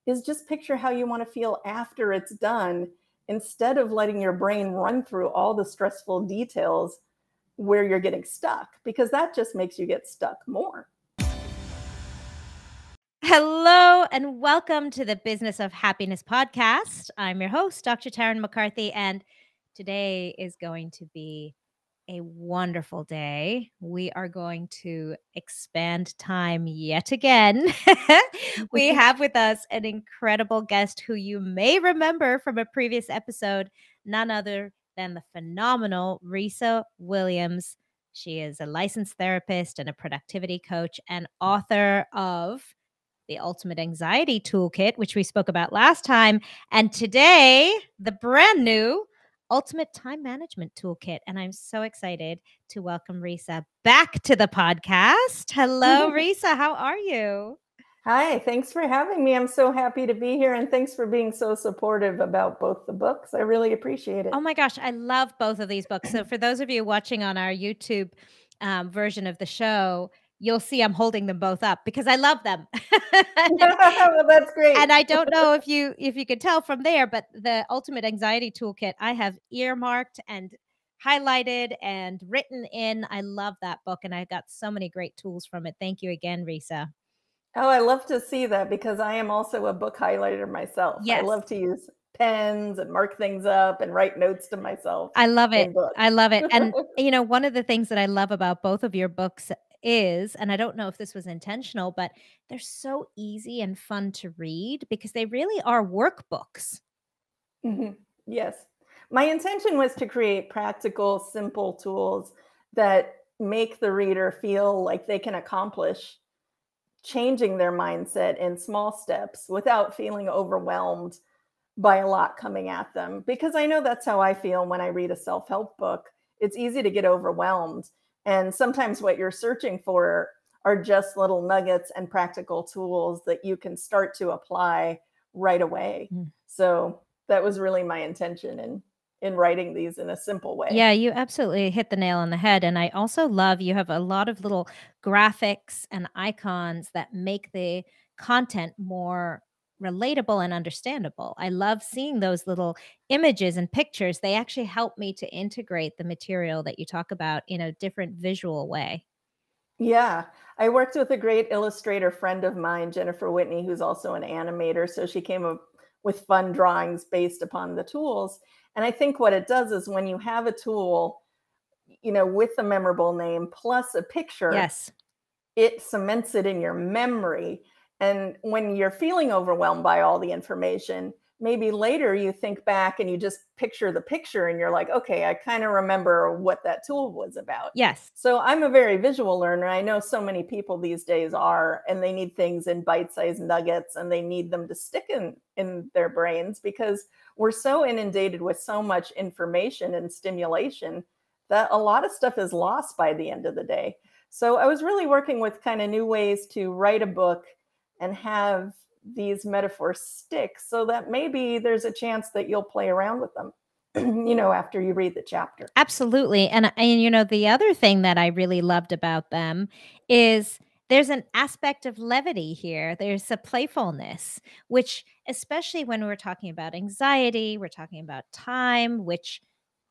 is just picture how you want to feel after it's done, instead of letting your brain run through all the stressful details where you're getting stuck, because that just makes you get stuck more. Hello and welcome to the Business of Happiness podcast. I'm your host, Dr. Tarryn McCarthy, and today is going to be a wonderful day. We are going to expand time yet again. We have with us an incredible guest who you may remember from a previous episode, none other than the phenomenal Risa Williams. She is a licensed therapist and a productivity coach and author of The Ultimate Anxiety Toolkit, which we spoke about last time. And today, the brand new Ultimate Time Management Toolkit. And I'm so excited to welcome Risa back to the podcast. Hello, Risa. How are you? Hi, thanks for having me. I'm so happy to be here. And thanks for being so supportive about both the books. I really appreciate it. Oh my gosh, I love both of these books. So for those of you watching on our YouTube version of the show, you'll see I'm holding them both up because I love them. Well, that's great. And I don't know if you could tell from there, but the Ultimate Anxiety Toolkit I have earmarked and highlighted and written in. I love that book, and I got so many great tools from it. Thank you again, Risa. Oh, I love to see that because I am also a book highlighter myself. Yes. I love to use pens and mark things up and write notes to myself. I love it. in books. I love it. And, one of the things that I love about both of your books is, and I don't know if this was intentional, but they're so easy and fun to read because they really are workbooks. Mhm. Yes. My intention was to create practical, simple tools that make the reader feel like they can accomplish changing their mindset in small steps without feeling overwhelmed by a lot coming at them. Because I know that's how I feel when I read a self-help book. It's easy to get overwhelmed. And sometimes what you're searching for are just little nuggets and practical tools that you can start to apply right away. So that was really my intention in writing these in a simple way. Yeah, you absolutely hit the nail on the head. And I also love you have a lot of little graphics and icons that make the content more relatable and understandable. I love seeing those little images and pictures. They actually help me to integrate the material that you talk about in a different visual way. Yeah, I worked with a great illustrator friend of mine, Jennifer Whitney, who's also an animator. So she came up with fun drawings based upon the tools. And I think what it does is when you have a tool, with a memorable name plus a picture, Yes, it cements it in your memory. And when you're feeling overwhelmed by all the information, maybe later you think back and you just picture the picture and you're like, okay, I kind of remember what that tool was about. yes. So I'm a very visual learner. I know so many people these days are, and they need things in bite-sized nuggets and they need them to stick in their brains because we're so inundated with so much information and stimulation that a lot of stuff is lost by the end of the day. So I was really working with kind of new ways to write a book and have these metaphors stick so that maybe there's a chance that you'll play around with them, after you read the chapter. Absolutely. And the other thing that I really loved about them is there's an aspect of levity here. There's a playfulness, which especially when we're talking about anxiety, we're talking about time, which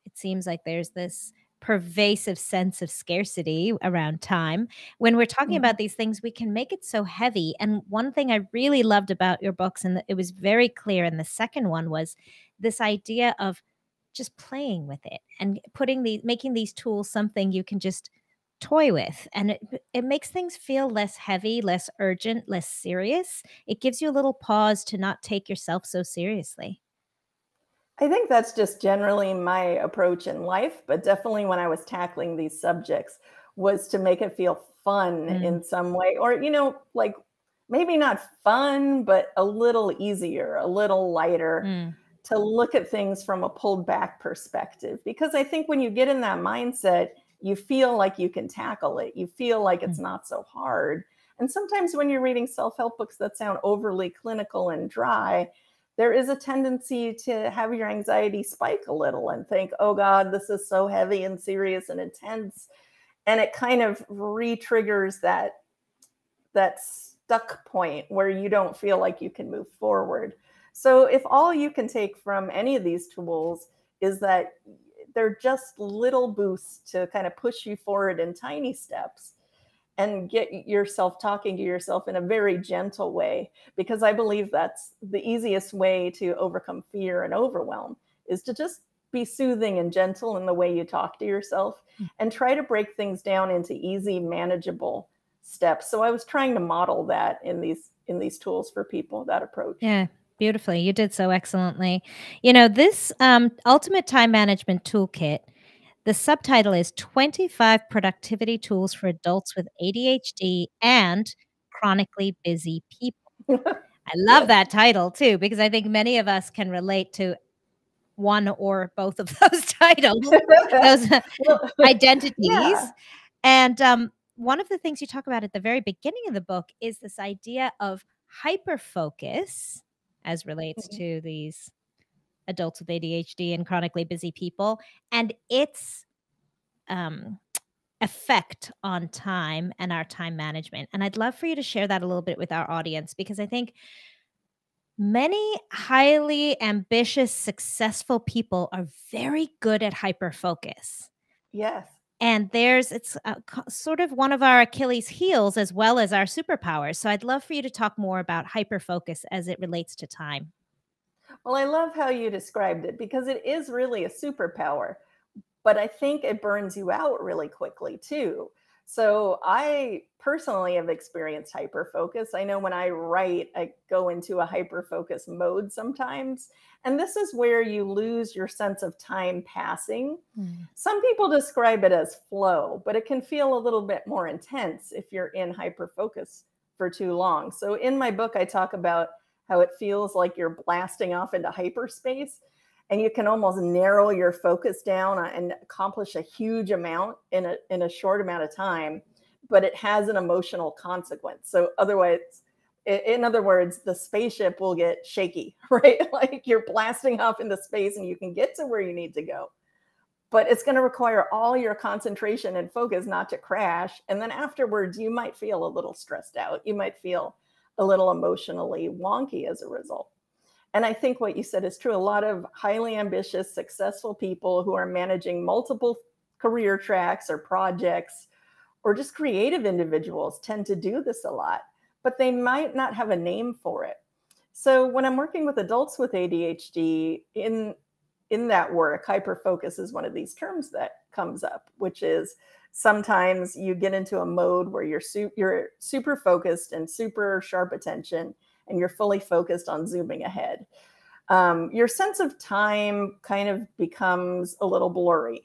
it seems like there's this pervasive sense of scarcity around time. When we're talking about these things, we can make it so heavy. And one thing I really loved about your books, and it was very clear in the second one, was this idea of just playing with it and making these tools something you can just toy with. And it makes things feel less heavy, less urgent, less serious. It gives you a little pause to not take yourself so seriously. I think that's just generally my approach in life, but definitely when I was tackling these subjects was to make it feel fun in some way, or, like maybe not fun, but a little easier, a little lighter, to look at things from a pulled back perspective. Because I think when you get in that mindset, you feel like you can tackle it. You feel like it's not so hard. And sometimes when you're reading self-help books that sound overly clinical and dry, there is a tendency to have your anxiety spike a little and think, oh God, this is so heavy and serious and intense. And it kind of re-triggers that stuck point where you don't feel like you can move forward. So if all you can take from any of these tools is that they're just little boosts to kind of push you forward in tiny steps and get yourself talking to yourself in a very gentle way, because I believe that's the easiest way to overcome fear and overwhelm, is to just be soothing and gentle in the way you talk to yourself and try to break things down into easy, manageable steps. So I was trying to model that in these tools for people, that approach. Yeah, beautifully. You did so excellently. This Ultimate Time Management Toolkit, the subtitle is 25 Productivity Tools for Adults with ADHD and Chronically Busy People. I love Yes. that title too, because I think many of us can relate to one or both of those titles, those Well, identities. yeah. And one of the things you talk about at the very beginning of the book is this idea of hyper focus as relates Mhm. to these adults with ADHD and chronically busy people, and its um, effect on time and our time management. And I'd love for you to share that a little bit with our audience, because I think many highly ambitious, successful people are very good at hyper focus. Yes. And it's sort of one of our Achilles heels as well as our superpowers. So I'd love for you to talk more about hyper focus as it relates to time. Well, I love how you described it, because it is really a superpower, but I think it burns you out really quickly too. So I personally have experienced hyperfocus. I know when I write, I go into a hyperfocus mode sometimes. And this is where you lose your sense of time passing. Mm. Some people describe it as flow, but it can feel a little bit more intense if you're in hyperfocus for too long. So in my book, I talk about how it feels like you're blasting off into hyperspace, and you can almost narrow your focus down and accomplish a huge amount in a short amount of time, but it has an emotional consequence. So otherwise, in other words, the spaceship will get shaky, right? Like you're blasting off into space and you can get to where you need to go, but it's going to require all your concentration and focus not to crash. And then afterwards, you might feel a little stressed out. You might feel a little emotionally wonky as a result. And I think what you said is true. A lot of highly ambitious, successful people who are managing multiple career tracks or projects, or just creative individuals, tend to do this a lot, but they might not have a name for it. So when I'm working with adults with ADHD, in that work, hyperfocus is one of these terms that comes up, which is sometimes you get into a mode where you're super focused and super sharp attention, and you're fully focused on zooming ahead. Your sense of time kind of becomes a little blurry.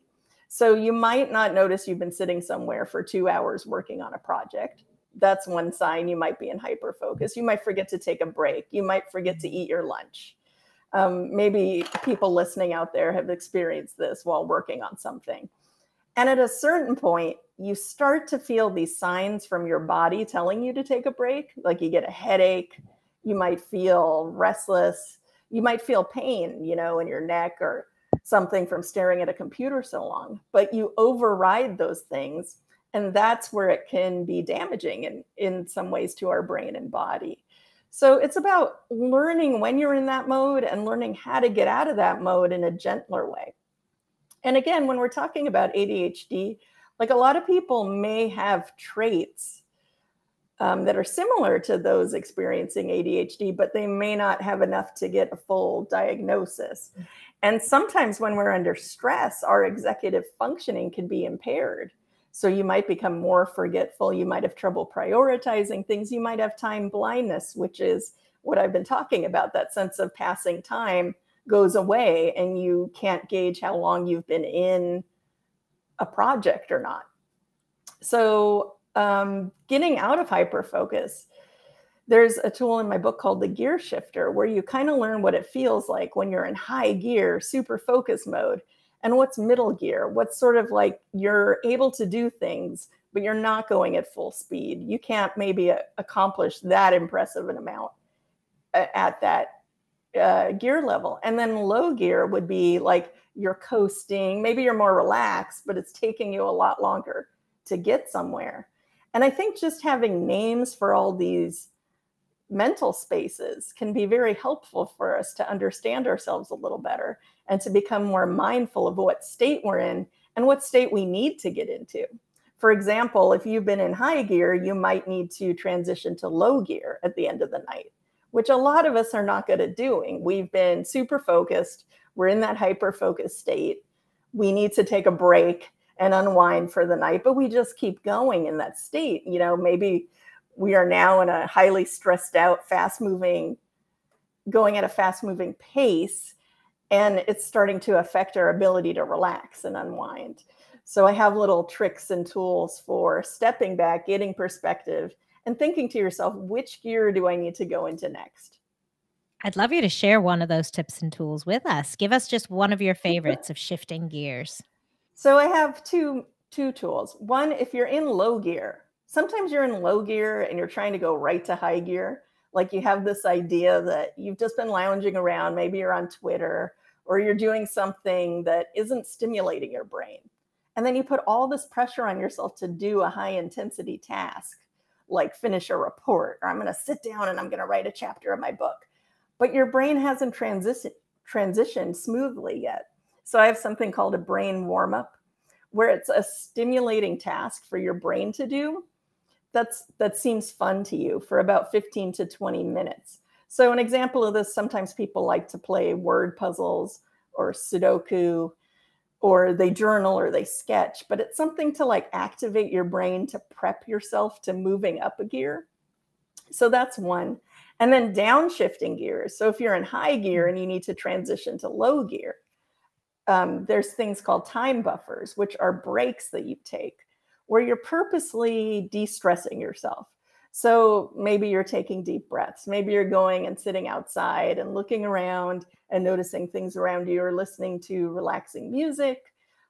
So you might not notice you've been sitting somewhere for 2 hours working on a project. That's one sign you might be in hyperfocus. You might forget to take a break. You might forget to eat your lunch. Maybe people listening out there have experienced this while working on something. And at a certain point, you start to feel these signs from your body telling you to take a break. Like you get a headache, you might feel restless, you might feel pain, in your neck or something from staring at a computer so long, but you override those things. And that's where it can be damaging in some ways to our brain and body. So it's about learning when you're in that mode and learning how to get out of that mode in a gentler way. And again, when we're talking about ADHD, like a lot of people may have traits that are similar to those experiencing ADHD, but they may not have enough to get a full diagnosis. And sometimes when we're under stress, our executive functioning can be impaired. So you might become more forgetful. You might have trouble prioritizing things. You might have time blindness, which is what I've been talking about. That sense of passing time goes away and you can't gauge how long you've been in a project or not. So getting out of hyperfocus, there's a tool in my book called the gear shifter, where you kind of learn what it feels like when you're in high gear, super focus mode, and what's middle gear, what's sort of like you're able to do things, but you're not going at full speed. You can't maybe accomplish that impressive an amount at that gear level. And then low gear would be like you're coasting, maybe you're more relaxed, but it's taking you a lot longer to get somewhere. And I think just having names for all these mental spaces can be very helpful for us to understand ourselves a little better and to become more mindful of what state we're in and what state we need to get into. For example, if you've been in high gear, you might need to transition to low gear at the end of the night, which a lot of us are not good at doing. We've been super focused. We're in that hyper-focused state. We need to take a break and unwind for the night, but we just keep going in that state. You know, maybe we are now in a highly stressed out, going at a fast-moving pace, and it's starting to affect our ability to relax and unwind. So I have little tricks and tools for stepping back, getting perspective, and thinking to yourself, which gear do I need to go into next? I'd love you to share one of those tips and tools with us. Give us just one of your favorites of shifting gears. So I have two tools. One, if you're in low gear, sometimes you're in low gear and you're trying to go right to high gear. Like you have this idea that you've just been lounging around, maybe you're on Twitter, or you're doing something that isn't stimulating your brain. And then you put all this pressure on yourself to do a high intensity task, like finish a report, or I'm going to sit down and I'm going to write a chapter of my book. But your brain hasn't transitioned smoothly yet. So I have something called a brain warm-up, where it's a stimulating task for your brain to do that seems fun to you for about 15 to 20 minutes. So an example of this, sometimes people like to play word puzzles or Sudoku, or they journal or they sketch, but it's something to like activate your brain to prep yourself to moving up a gear. So that's one. And then downshifting gears. So if you're in high gear and you need to transition to low gear, there's things called time buffers, which are breaks that you take where you're purposely de-stressing yourself. So maybe you're taking deep breaths. Maybe you're going and sitting outside and looking around and noticing things around you, or listening to relaxing music,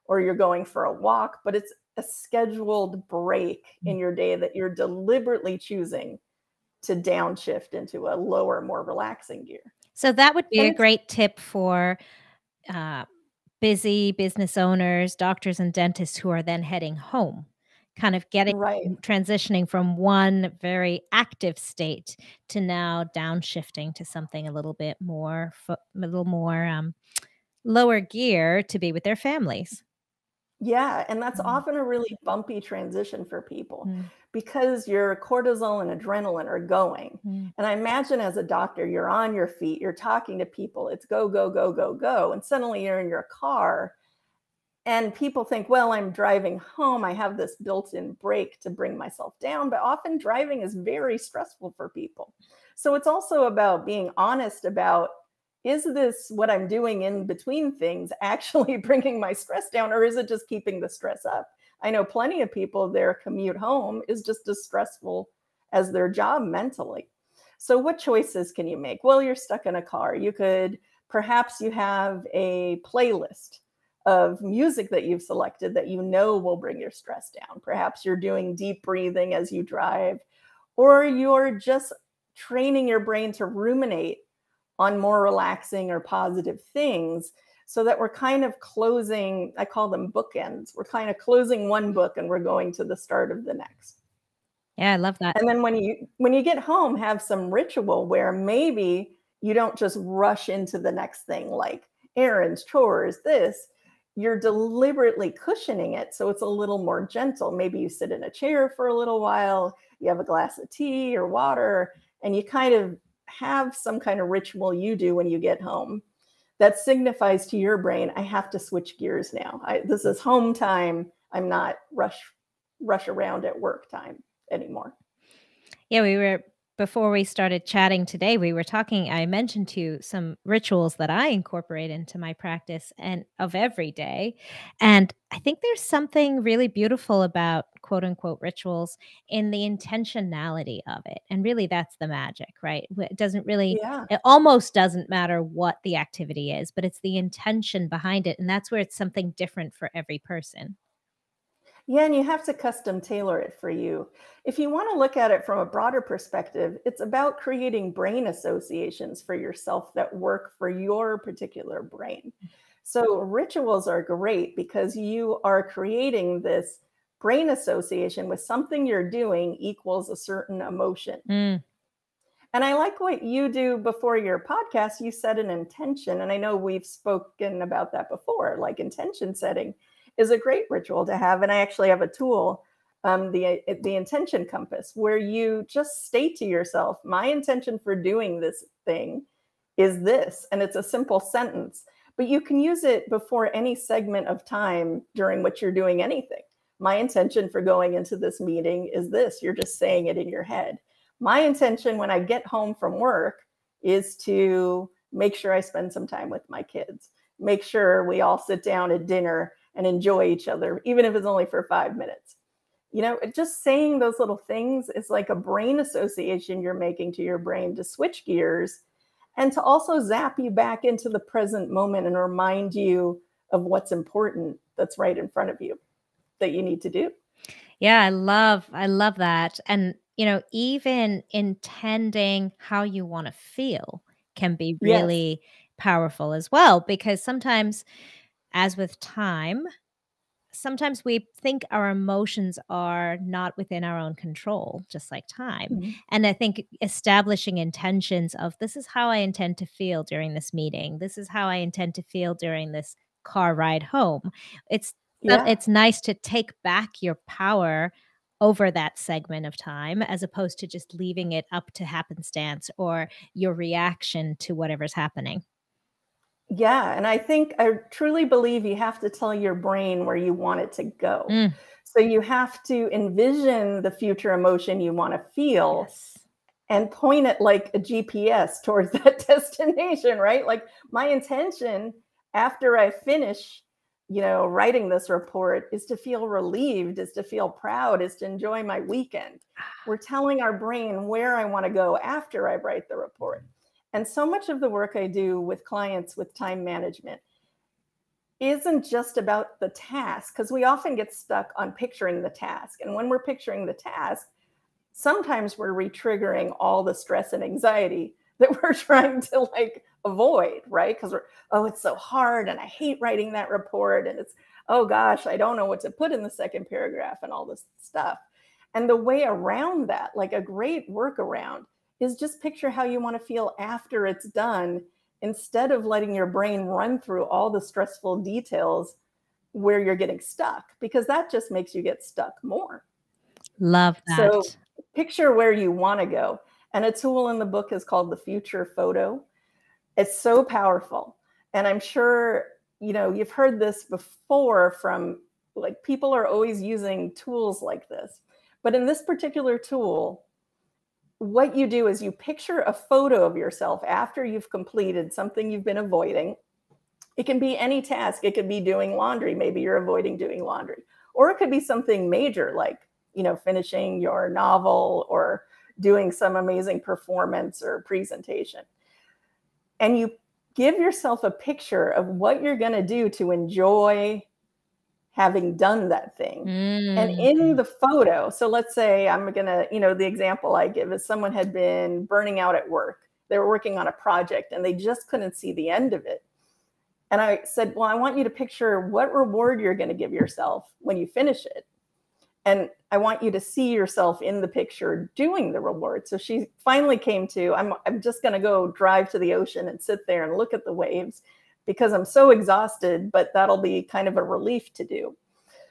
or you're going for a walk, but it's a scheduled break in your day that you're deliberately choosing to downshift into a lower, more relaxing gear. So that would be a great tip for busy business owners, doctors and dentists who are then heading home, kind of transitioning from one very active state to now downshifting to something a little bit more, lower gear to be with their families. Yeah, and that's often a really bumpy transition for people because your cortisol and adrenaline are going. And I imagine as a doctor, you're on your feet, you're talking to people, it's go, go, go, go, go. And suddenly you're in your car and people think, well, I'm driving home. I have this built-in break to bring myself down, but often driving is very stressful for people. So it's also about being honest about, is this what I'm doing in between things actually bringing my stress down, or is it just keeping the stress up? I know plenty of people, their commute home is just as stressful as their job mentally. So what choices can you make? Well, you're stuck in a car. Perhaps you have a playlist of music that you've selected that you know will bring your stress down. Perhaps you're doing deep breathing as you drive, or you're just training your brain to ruminate on more relaxing or positive things, so that we're kind of closing, I call them bookends. We're kind of closing one book and we're going to the start of the next. Yeah, I love that. And then when you get home, have some ritual where maybe you don't just rush into the next thing, like errands, chores, this. You're deliberately cushioning it so it's a little more gentle. Maybe you sit in a chair for a little while, you have a glass of tea or water, and you kind of have some kind of ritual you do when you get home that signifies to your brain, I have to switch gears now. This is home time. I'm not rush around at work time anymore. Yeah, before we started chatting today, we were talking, I mentioned to you some rituals that I incorporate into my practice and of every day. And I think there's something really beautiful about quote unquote rituals in the intentionality of it. And really that's the magic, right? It doesn't really, it almost doesn't matter what the activity is, but it's the intention behind it. And that's where it's something different for every person. Yeah, and you have to custom tailor it for you. If you want to look at it from a broader perspective, it's about creating brain associations for yourself that work for your particular brain. So rituals are great because you are creating this brain association with something you're doing equals a certain emotion. And I like what you do before your podcast. You set an intention. And I know we've spoken about that before, like intention setting is a great ritual to have. And I actually have a tool, the intention compass, where you just state to yourself, my intention for doing this thing is this. And it's a simple sentence, but you can use it before any segment of time during which you're doing anything. My intention for going into this meeting is this. You're just saying it in your head. My intention when I get home from work is to make sure I spend some time with my kids, make sure we all sit down at dinner and enjoy each other, even if it's only for 5 minutes. You know, just saying those little things is like a brain association you're making to your brain to switch gears and to also zap you back into the present moment and remind you of what's important that's right in front of you that you need to do. Yeah, I love that. And, even intending how you want to feel can be Yes. really powerful as well, because sometimes, as with time, sometimes we think our emotions are not within our own control, just like time. Mhm. And I think establishing intentions of this is how I intend to feel during this meeting. This is how I intend to feel during this car ride home. It's Yeah. it's nice to take back your power over that segment of time as opposed to just leaving it up to happenstance or your reaction to whatever's happening. Yeah. And I truly believe you have to tell your brain where you want it to go. Mm, So you have to envision the future emotion you want to feel yes. and point it like a GPS towards that destination, right? Like my intention after I finish, writing this report is to feel relieved, is to feel proud, is to enjoy my weekend. We're telling our brain where I want to go after I write the report. And so much of the work I do with clients with time management isn't just about the task, because we often get stuck on picturing the task. And when we're picturing the task, sometimes we're re-triggering all the stress and anxiety that we're trying to avoid, right? Because it's so hard and I hate writing that report. And it's, oh gosh, I don't know what to put in the second paragraph and all this stuff. And the way around that, like a great workaround, is just picture how you want to feel after it's done instead of letting your brain run through all the stressful details where you're getting stuck, because that just makes you get stuck more. Love So that. picture where you want to go. And a tool in the book is called the future photo. It's so powerful. And I'm sure, you've heard this before from people are always using tools like this. But in this particular tool, what you do is you picture a photo of yourself after you've completed something you've been avoiding. It can be any task. It could be doing laundry. Maybe you're avoiding doing laundry. Or it could be something major like, finishing your novel or doing some amazing performance or presentation. And you give yourself a picture of what you're going to do to enjoy having done that thing. And in Mm. the photo, so let's say I'm going to, the example I give is someone had been burning out at work. They were working on a project and they just couldn't see the end of it. And I said, well, I want you to picture what reward you're going to give yourself when you finish it. And I want you to see yourself in the picture doing the reward. So she finally came to, I'm just going to go drive to the ocean and sit there and look at the waves because I'm so exhausted, but that'll be kind of a relief to do.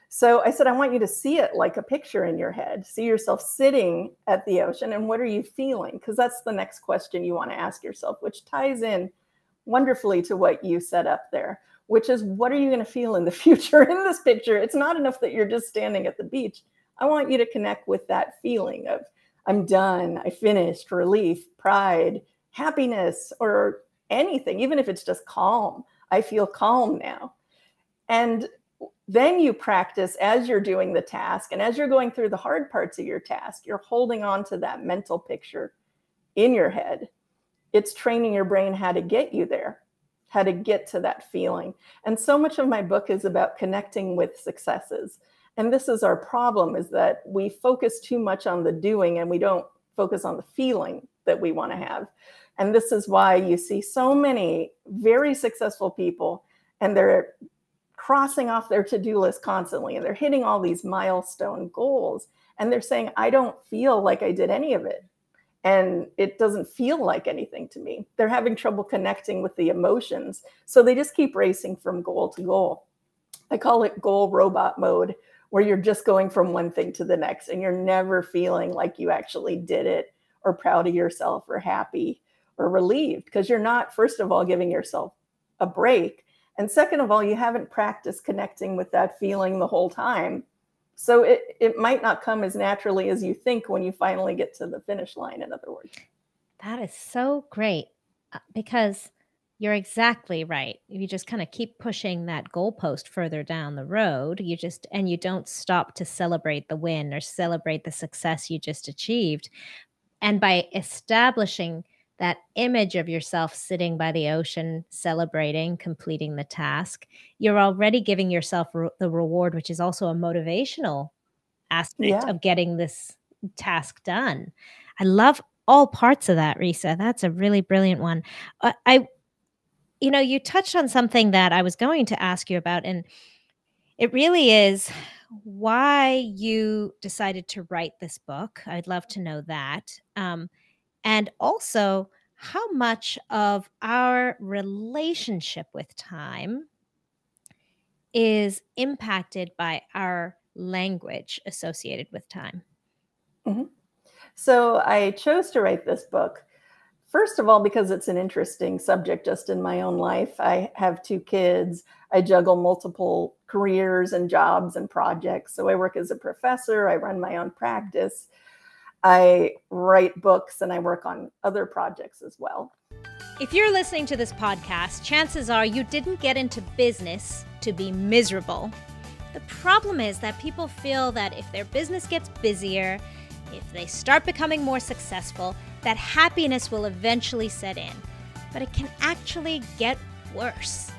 So I said, I want you to see it like a picture in your head. See yourself sitting at the ocean. And what are you feeling? Because that's the next question you want to ask yourself, which ties in wonderfully to what you set up there, which is what are you going to feel in the future in this picture? It's not enough that you're just standing at the beach. I want you to connect with that feeling of I'm done, I finished, relief, pride, happiness, or anything, even if it's just calm. I feel calm now. And then you practice as you're doing the task and as you're going through the hard parts of your task, you're holding on to that mental picture in your head. It's training your brain how to get you there, how to get to that feeling. And so much of my book is about connecting with successes. And this is our problem, is that we focus too much on the doing and we don't focus on the feeling that we want to have. And this is why you see so many very successful people and they're crossing off their to-do list constantly and they're hitting all these milestone goals. And they're saying, I don't feel like I did any of it. and it doesn't feel like anything to me. They're having trouble connecting with the emotions. So they just keep racing from goal to goal. I call it goal robot mode, where you're just going from one thing to the next and you're never feeling like you actually did it or proud of yourself or happy or relieved, because you're not, first of all, giving yourself a break. And second of all, you haven't practiced connecting with that feeling the whole time. So it might not come as naturally as you think when you finally get to the finish line, in other words. That is so great, because you're exactly right. You just kind of keep pushing that goalpost further down the road. And you don't stop to celebrate the win or celebrate the success you just achieved. And by establishing that image of yourself sitting by the ocean, celebrating, completing the task, you're already giving yourself the reward, which is also a motivational aspect Yeah. of getting this task done. I love all parts of that, Risa. That's a really brilliant one. You touched on something that I was going to ask you about, and it really is why you decided to write this book. I'd love to know that. And also how much of our relationship with time is impacted by our language associated with time. Mm-hmm. So I chose to write this book, first of all, because it's an interesting subject just in my own life. I have 2 kids. I juggle multiple careers and jobs and projects. So I work as a professor. I run my own practice. I write books and I work on other projects as well. If you're listening to this podcast, chances are you didn't get into business to be miserable. The problem is that people feel that if their business gets busier, if they start becoming more successful, that happiness will eventually set in. But it can actually get worse.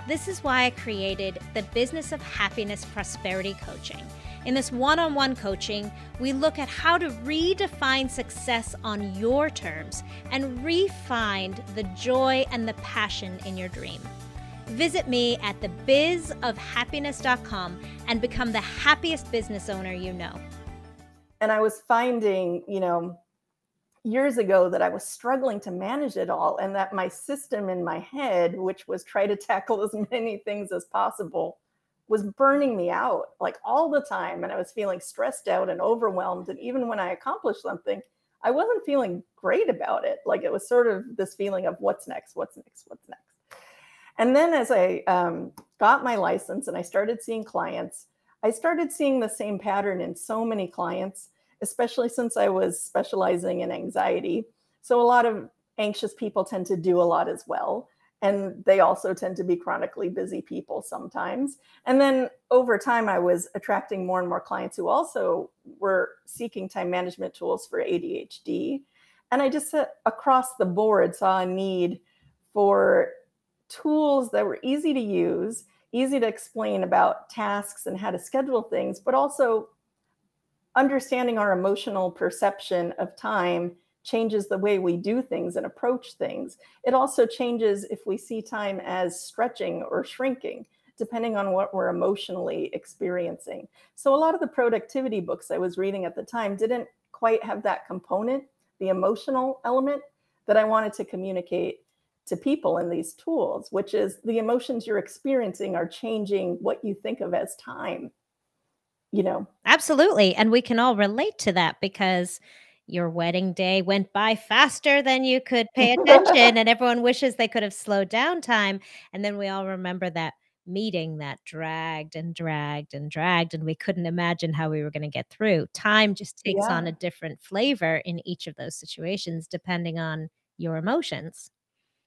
This is why I created the Business of Happiness Prosperity Coaching. In this one-on-one coaching, we look at how to redefine success on your terms and re-find the joy and the passion in your dream. Visit me at thebizofhappiness.com and become the happiest business owner you know. And I was finding, years ago that I was struggling to manage it all, and that my system in my head, which was try to tackle as many things as possible, was burning me out like all the time. And I was feeling stressed out and overwhelmed. And even when I accomplished something, I wasn't feeling great about it. Like it was sort of this feeling of what's next, what's next, what's next. And then as I got my license and I started seeing clients, I started seeing the same pattern in so many clients, especially since I was specializing in anxiety. So a lot of anxious people tend to do a lot as well. And they also tend to be chronically busy people sometimes. And then over time, I was attracting more and more clients who also were seeking time management tools for ADHD. And I just across the board saw a need for tools that were easy to use, easy to explain about tasks and how to schedule things, but also understanding our emotional perception of time changes the way we do things and approach things. It also changes if we see time as stretching or shrinking, depending on what we're emotionally experiencing. So a lot of the productivity books I was reading at the time didn't quite have that component, the emotional element that I wanted to communicate to people in these tools, which is the emotions you're experiencing are changing what you think of as time. Absolutely. And we can all relate to that because your wedding day went by faster than you could pay attention, and everyone wishes they could have slowed down time. And then we all remember that meeting that dragged and dragged and dragged, and we couldn't imagine how we were going to get through. Time just takes on a different flavor in each of those situations, depending on your emotions.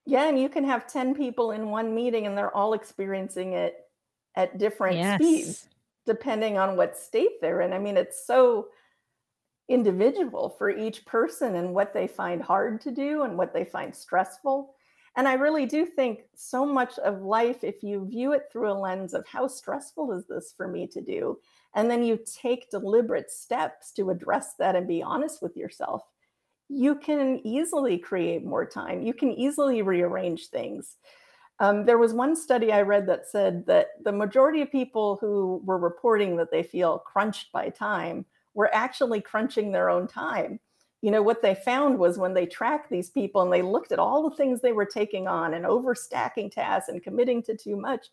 Yeah, and you can have 10 people in one meeting and they're all experiencing it at different speeds, depending on what state they're in. I mean, it's so individual for each person and what they find hard to do and what they find stressful. And I really do think so much of life, if you view it through a lens of how stressful is this for me to do, and then you take deliberate steps to address that and be honest with yourself, you can easily create more time. You can easily rearrange things. There was one study I read that said that the majority of people who were reporting that they feel crunched by time were actually crunching their own time, what they found was when they tracked these people and they looked at all the things they were taking on and overstacking tasks and committing to too much,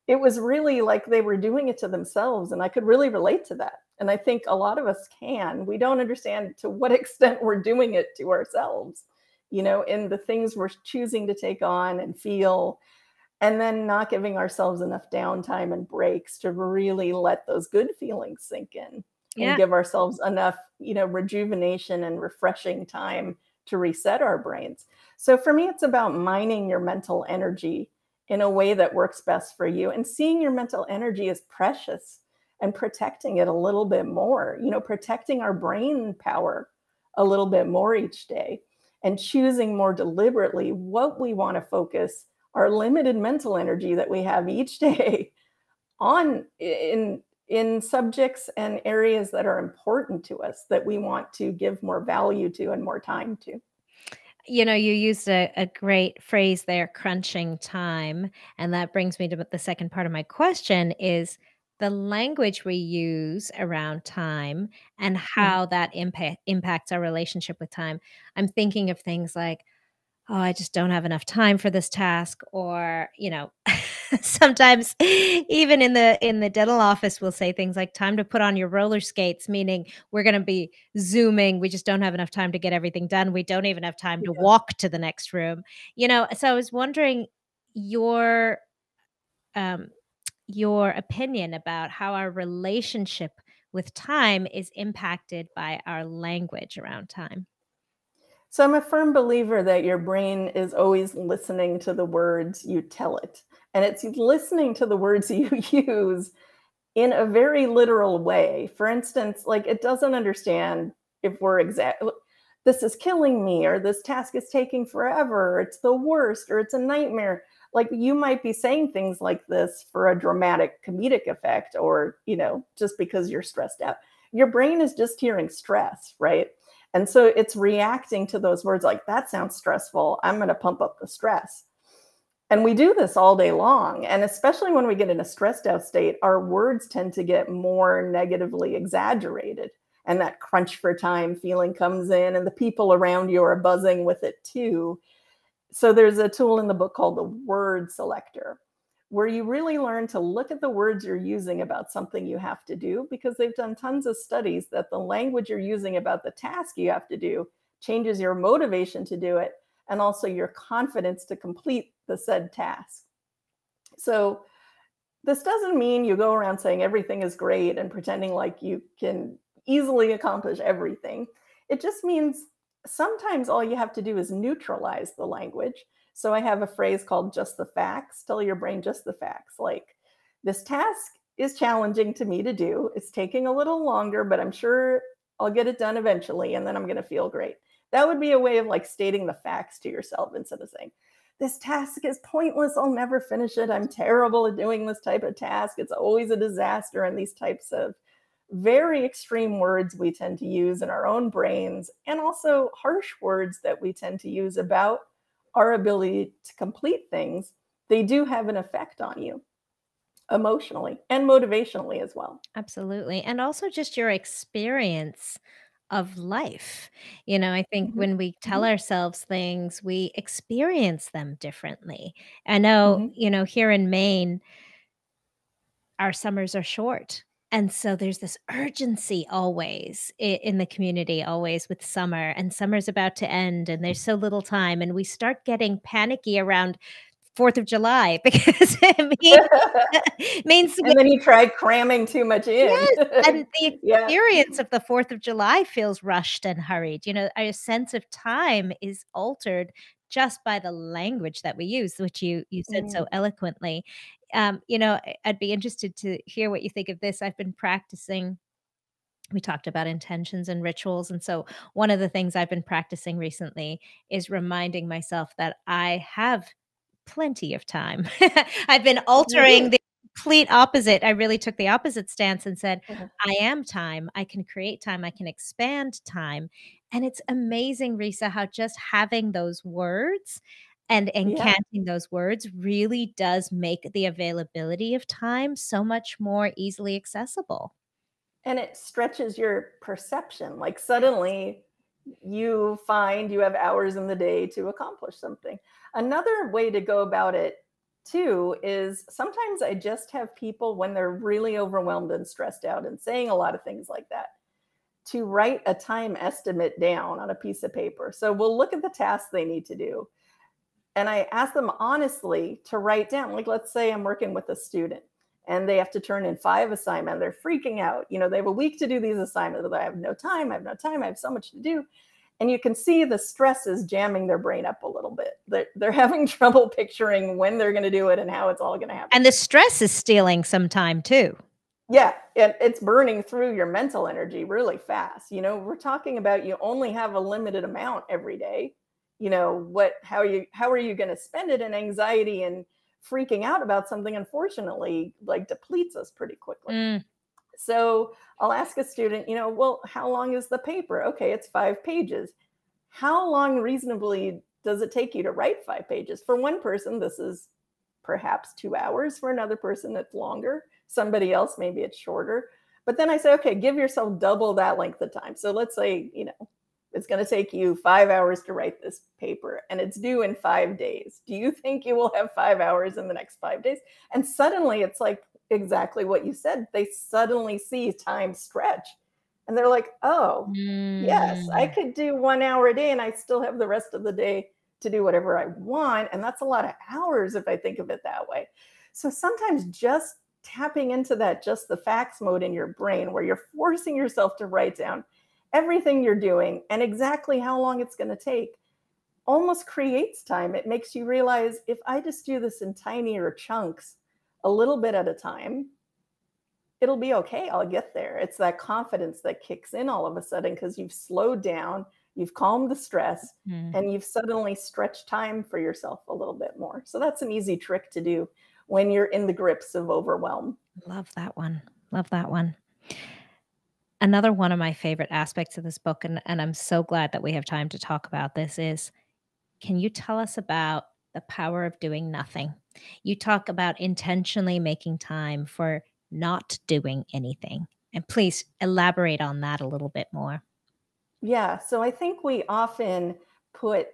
it was really like they were doing it to themselves. And I could really relate to that. And I think a lot of us can. We don't understand to what extent we're doing it to ourselves, in the things we're choosing to take on and feel, and then not giving ourselves enough downtime and breaks to really let those good feelings sink in and give ourselves enough, rejuvenation and refreshing time to reset our brains. So for me, it's about mining your mental energy in a way that works best for you and seeing your mental energy as precious and protecting it a little bit more, protecting our brain power a little bit more each day and choosing more deliberately what we want to focus our limited mental energy that we have each day on in subjects and areas that are important to us, that we want to give more value to and more time to. You used a great phrase there, crunching time. And that brings me to the second part of my question is the language we use around time and how that impacts our relationship with time. I'm thinking of things like, oh, I just don't have enough time for this task. Or, sometimes even in the dental office, we'll say things like time to put on your roller skates, meaning we're going to be Zooming. We just don't have enough time to get everything done. We don't even have time to walk to the next room, So I was wondering your, your opinion about how our relationship with time is impacted by our language around time. So I'm a firm believer that your brain is always listening to the words you tell it. And it's listening to the words you use in a very literal way. For instance, like it doesn't understand if we're this is killing me, or this task is taking forever, or it's the worst, or it's a nightmare. Like you might be saying things like this for a dramatic comedic effect, or, just because you're stressed out. Your brain is just hearing stress, right? And so it's reacting to those words like, that sounds stressful, I'm going to pump up the stress. And we do this all day long. And especially when we get in a stressed out state, our words tend to get more negatively exaggerated. And that crunch for time feeling comes in, and the people around you are buzzing with it too. So there's a tool in the book called the word selector, where you really learn to look at the words you're using about something you have to do, because they've done tons of studies that the language you're using about the task you have to do changes your motivation to do it, and also your confidence to complete the said task. So this doesn't mean you go around saying everything is great and pretending like you can easily accomplish everything. It just means sometimes all you have to do is neutralize the language. So I have a phrase called just the facts. Tell your brain just the facts. Like, this task is challenging to me to do. It's taking a little longer, but I'm sure I'll get it done eventually, and then I'm going to feel great. That would be a way of like stating the facts to yourself instead of saying, this task is pointless, I'll never finish it, I'm terrible at doing this type of task, it's always a disaster. And these types of very extreme words we tend to use in our own brains, and also harsh words that we tend to use about our ability to complete things, they do have an effect on you emotionally and motivationally as well. Absolutely. And also just your experience of life. I think Mhm. when we tell Mhm. ourselves things, we experience them differently. I know, Mhm. here in Maine, our summers are short. And so there's this urgency always in the community, always with summer, and summer's about to end, and there's so little time. And we start getting panicky around 4th of July because it means And then you try cramming too much in. yes, and the Yeah. experience of the 4th of July feels rushed and hurried. Our sense of time is altered just by the language that we use, which you said so Mm. eloquently. I'd be interested to hear what you think of this. I've been practicing. We talked about intentions and rituals, and so one of the things I've been practicing recently is reminding myself that I have plenty of time. I've been You do. altering the complete opposite. I really took the opposite stance and said, Mhm. I am time. I can create time. I can expand time. And it's amazing, Risa, how just having those words and Yeah. encanting those words really does make the availability of time so much more easily accessible. And it stretches your perception. Like suddenly you find you have hours in the day to accomplish something. Another way to go about it too is sometimes I just have people, when they're really overwhelmed and stressed out and saying a lot of things like that, to write a time estimate down on a piece of paper. So we'll look at the tasks they need to do. And I ask them honestly to write down, like, let's say I'm working with a student and they have to turn in 5 assignments. They're freaking out. You know, they have a week to do these assignments. I have no time. I have no time. I have so much to do. And you can see the stress is jamming their brain up a little bit. They're having trouble picturing when they're going to do it and how it's all going to happen. And the stress is stealing some time too. Yeah, and it's burning through your mental energy really fast. You know, we're talking about you only have a limited amount every day. You know, how are you going to spend it? And anxiety and freaking out about something, unfortunately, like depletes us pretty quickly. So I'll ask a student, you know, well, how long is the paper? Okay, it's 5 pages. How long reasonably does it take you to write 5 pages? For one person, this is perhaps 2 hours. For another person, it's longer. Somebody else, maybe it's shorter. But then I say, okay, give yourself double that length of time. So let's say, you know, it's going to take you 5 hours to write this paper and it's due in 5 days. Do you think you will have 5 hours in the next 5 days? And suddenly it's like exactly what you said. They suddenly see time stretch and they're like, oh, yes, I could do 1 hour a day and I still have the rest of the day to do whatever I want. And that's a lot of hours if I think of it that way. So sometimes just tapping into that, just the facts mode in your brain, where you're forcing yourself to write down everything you're doing and exactly how long it's going to take, almost creates time. It makes you realize, if I just do this in tinier chunks, a little bit at a time, it'll be okay. I'll get there. It's that confidence that kicks in all of a sudden because you've slowed down, you've calmed the stress, and you've suddenly stretched time for yourself a little bit more. So that's an easy trick to do when you're in the grips of overwhelm. Love that one. Love that one. Another one of my favorite aspects of this book, and I'm so glad that we have time to talk about this, is, can you tell us about the power of doing nothing? You talk about intentionally making time for not doing anything. And please elaborate on that a little bit more. Yeah, so I think we often put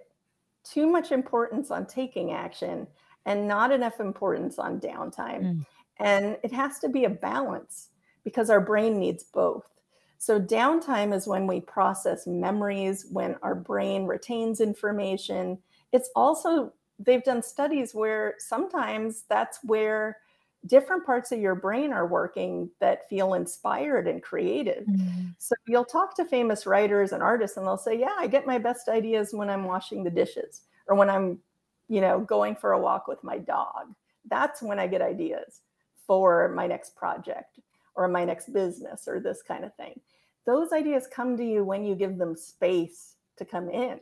too much importance on taking action and not enough importance on downtime. And it has to be a balance because our brain needs both. So downtime is when we process memories, when our brain retains information. It's also, they've done studies where sometimes that's where different parts of your brain are working that feel inspired and creative. So you'll talk to famous writers and artists and they'll say, yeah, I get my best ideas when I'm washing the dishes or when I'm, you know, going for a walk with my dog. That's when I get ideas for my next project or my next business or this kind of thing. Those ideas come to you when you give them space to come in.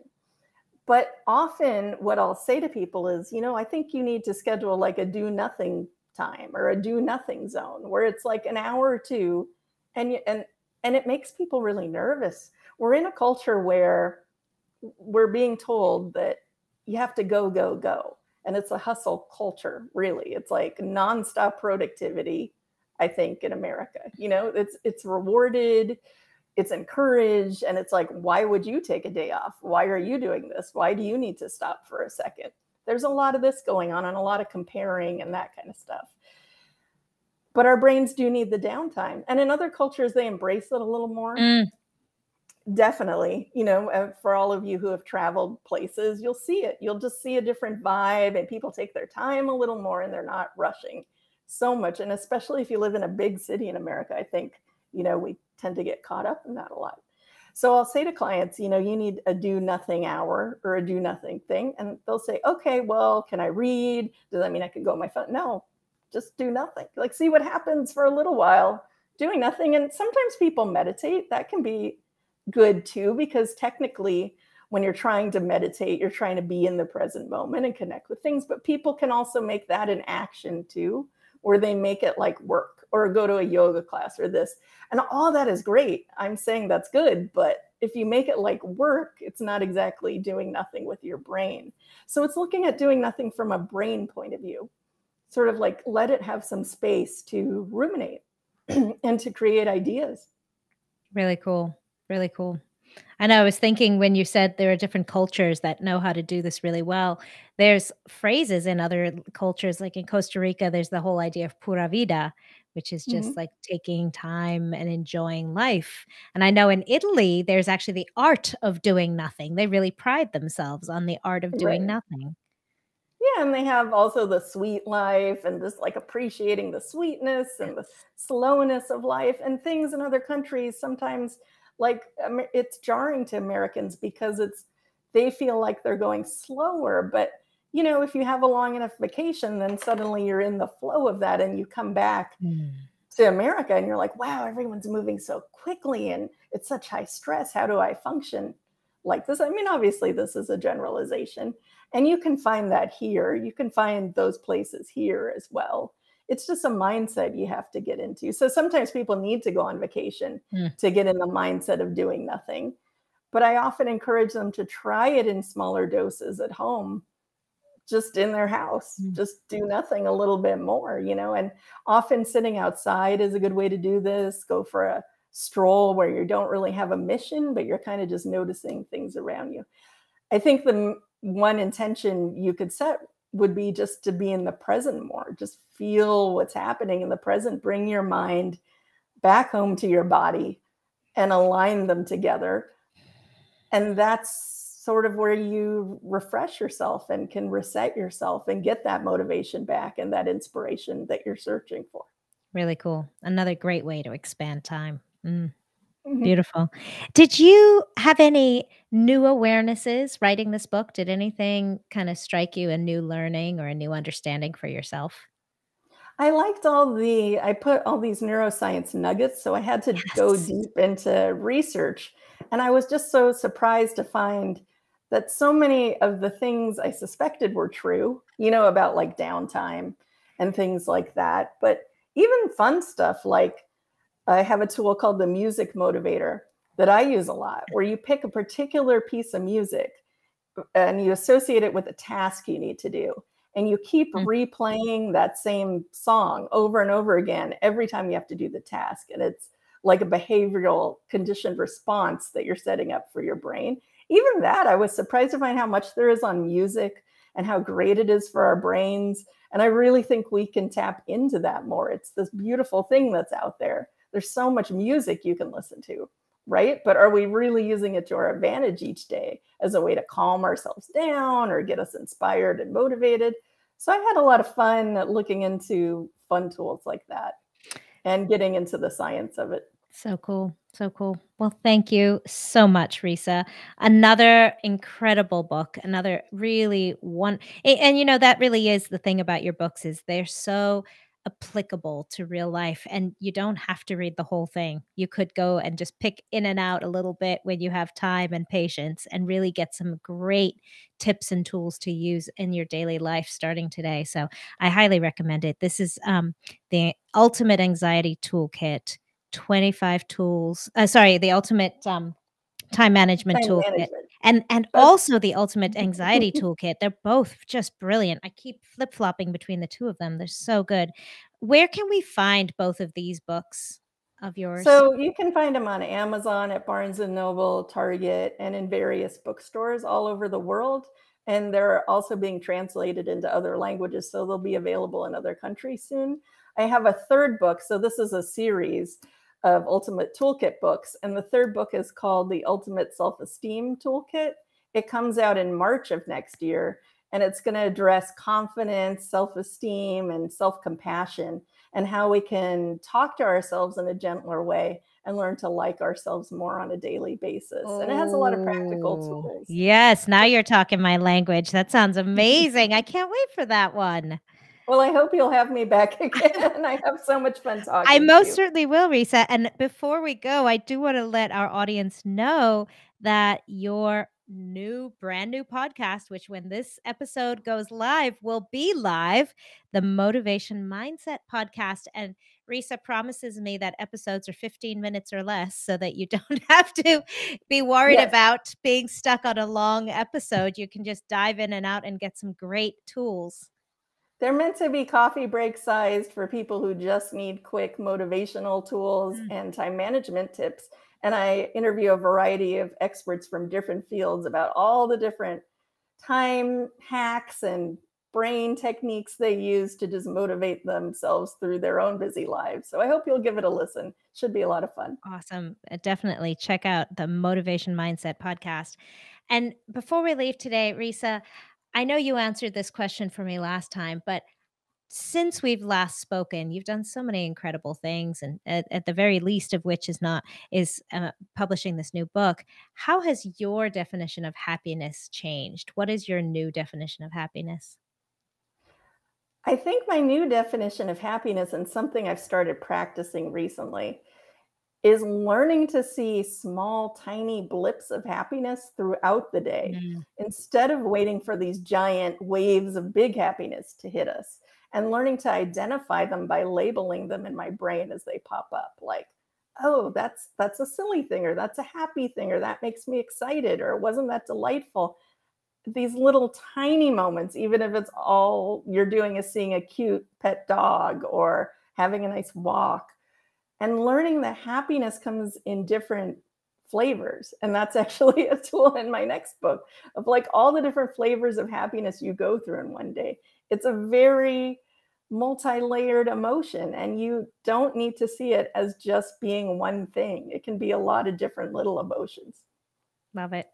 But often what I'll say to people is, you know, I think you need to schedule like a do nothing time or a do nothing zone where it's like an hour or two, and it makes people really nervous. We're in a culture where we're being told that you have to go, go, go. And it's a hustle culture, really. It's like nonstop productivity, I think, in America. You know, it's rewarded, it's encouraged, and it's like, why would you take a day off? Why are you doing this? Why do you need to stop for a second? There's a lot of this going on and a lot of comparing and that kind of stuff. But our brains do need the downtime. And in other cultures, they embrace it a little more. Definitely, you know, for all of you who have traveled places, you'll see it. You'll just see a different vibe and people take their time a little more and they're not rushing so much. And especially if you live in a big city in America, I think, you know, we tend to get caught up in that a lot. So I'll say to clients, you know, you need a do nothing hour or a do nothing thing. And they'll say, okay, well, can I read? Does that mean I can go on my phone? No, just do nothing. Like, see what happens for a little while doing nothing. And sometimes people meditate. That can be good too, because technically when you're trying to meditate, you're trying to be in the present moment and connect with things. But people can also make that an action too, where they make it like work or go to a yoga class or this. And all that is great. I'm saying that's good. But if you make it like work, it's not exactly doing nothing with your brain. So it's looking at doing nothing from a brain point of view, sort of like let it have some space to ruminate and to create ideas. Really cool. Really cool. And I was thinking when you said there are different cultures that know how to do this really well, there's phrases in other cultures, like in Costa Rica, there's the whole idea of pura vida, which is just Mhm. like taking time and enjoying life. And I know in Italy, there's actually the art of doing nothing. They really pride themselves on the art of doing Right. nothing. Yeah, and they have also the sweet life and just like appreciating the sweetness and the Yes. slowness of life and things in other countries sometimes like it's jarring to Americans because it's they feel like they're going slower, but if you have a long enough vacation then suddenly you're in the flow of that and you come back Mm. to America and you're like, wow, everyone's moving so quickly and it's such high stress. How do I function like this? I mean, obviously, this is a generalization. And you can find that here. You can find those places here as well. It's just a mindset you have to get into. So sometimes people need to go on vacation Mm. to get in the mindset of doing nothing. But I often encourage them to try it in smaller doses at home just in their house, Mm. just do nothing a little bit more, and often sitting outside is a good way to do this. Go for a stroll where you don't really have a mission, but you're kind of just noticing things around you. I think the one intention you could set would be just to be in the present more, just feel what's happening in the present, bring your mind back home to your body and align them together. And that's sort of where you refresh yourself and can reset yourself and get that motivation back and that inspiration that you're searching for. Really cool. Another great way to expand time. Mm. Mhm. Beautiful. Did you have any new awarenesses writing this book? Did anything kind of strike you, a new learning or a new understanding for yourself? I put all these neuroscience nuggets, so I had to go Yes. deep into research. And I was just so surprised to find that so many of the things I suspected were true, about like downtime and things like that. But even fun stuff like I have a tool called the music motivator that I use a lot, where you pick a particular piece of music and you associate it with a task you need to do. And you keep Mm. replaying that same song over and over again every time you have to do the task. And it's like a behavioral conditioned response that you're setting up for your brain. Even that, I was surprised to find how much there is on music and how great it is for our brains. And I really think we can tap into that more. It's this beautiful thing that's out there. There's so much music you can listen to, right? But are we really using it to our advantage each day as a way to calm ourselves down or get us inspired and motivated? So I had a lot of fun looking into fun tools like that and getting into the science of it. So cool. So cool. Well, thank you so much, Risa. Another incredible book, another really and that really is the thing about your books is they're so applicable to real life and you don't have to read the whole thing. You could go and just pick in and out a little bit when you have time and patience and really get some great tips and tools to use in your daily life starting today. So, I highly recommend it. This is the Ultimate Anxiety Toolkit 25 tools the ultimate, time management Time toolkit management. and That's also the ultimate anxiety toolkit. They're both just brilliant. I keep flip-flopping between the 2 of them. They're so good. Where can we find both of these books of yours? So you can find them on Amazon, at Barnes and Noble, Target, and in various bookstores all over the world. And they're also being translated into other languages, so they'll be available in other countries soon. I have a third book. So this is a series of Ultimate Toolkit books. And the third book is called The Ultimate Self-Esteem Toolkit. It comes out in March of next year, and it's going to address confidence, self-esteem, and self-compassion and how we can talk to ourselves in a gentler way and learn to like ourselves more on a daily basis. And it has a lot of practical Oh, tools. yes, now you're talking my language. That sounds amazing. I can't wait for that one. Well, I hope you'll have me back again. I have so much fun I talking to most you. certainly will, Risa. And before we go, I do want to let our audience know that your brand new podcast, which when this episode goes live, will be live, the Motivation Mindset Podcast. And Risa promises me that episodes are 15 minutes or less so that you don't have to be worried Yes, about being stuck on a long episode. You can just dive in and out and get some great tools. they're meant to be coffee break sized for people who just need quick motivational tools Mm. and time management tips. And I interview a variety of experts from different fields about all the different time hacks and brain techniques they use to just motivate themselves through their own busy lives. So I hope you'll give it a listen. Should be a lot of fun. Awesome. Definitely check out the Motivation Mindset podcast. And before we leave today, Risa, I know you answered this question for me last time, but since we've last spoken, you've done so many incredible things, and at the very least of which is publishing this new book. How has your definition of happiness changed? What is your new definition of happiness? I think my new definition of happiness, and something I've started practicing recently, is learning to see small, tiny blips of happiness throughout the day Mm, instead of waiting for these giant waves of big happiness to hit us, and learning to identify them by labeling them in my brain as they pop up, like, oh, that's a silly thing, or that's a happy thing, or that makes me excited, or wasn't that delightful. These little tiny moments, even if it's all you're doing is seeing a cute pet dog or having a nice walk, and learning that happiness comes in different flavors. And that's actually a tool in my next book, of like all the different flavors of happiness you go through in one day. It's a very multi-layered emotion, and you don't need to see it as just being one thing. It can be a lot of different little emotions. love it.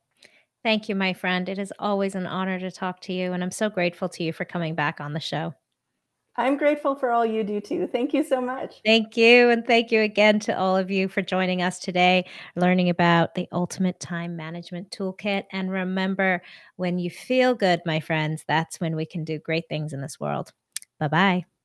Thank you, my friend. It is always an honor to talk to you, and I'm so grateful to you for coming back on the show. I'm grateful for all you do too. Thank you so much. Thank you. And thank you again to all of you for joining us today, learning about the ultimate time management toolkit. And remember, when you feel good, my friends, that's when we can do great things in this world. Bye bye.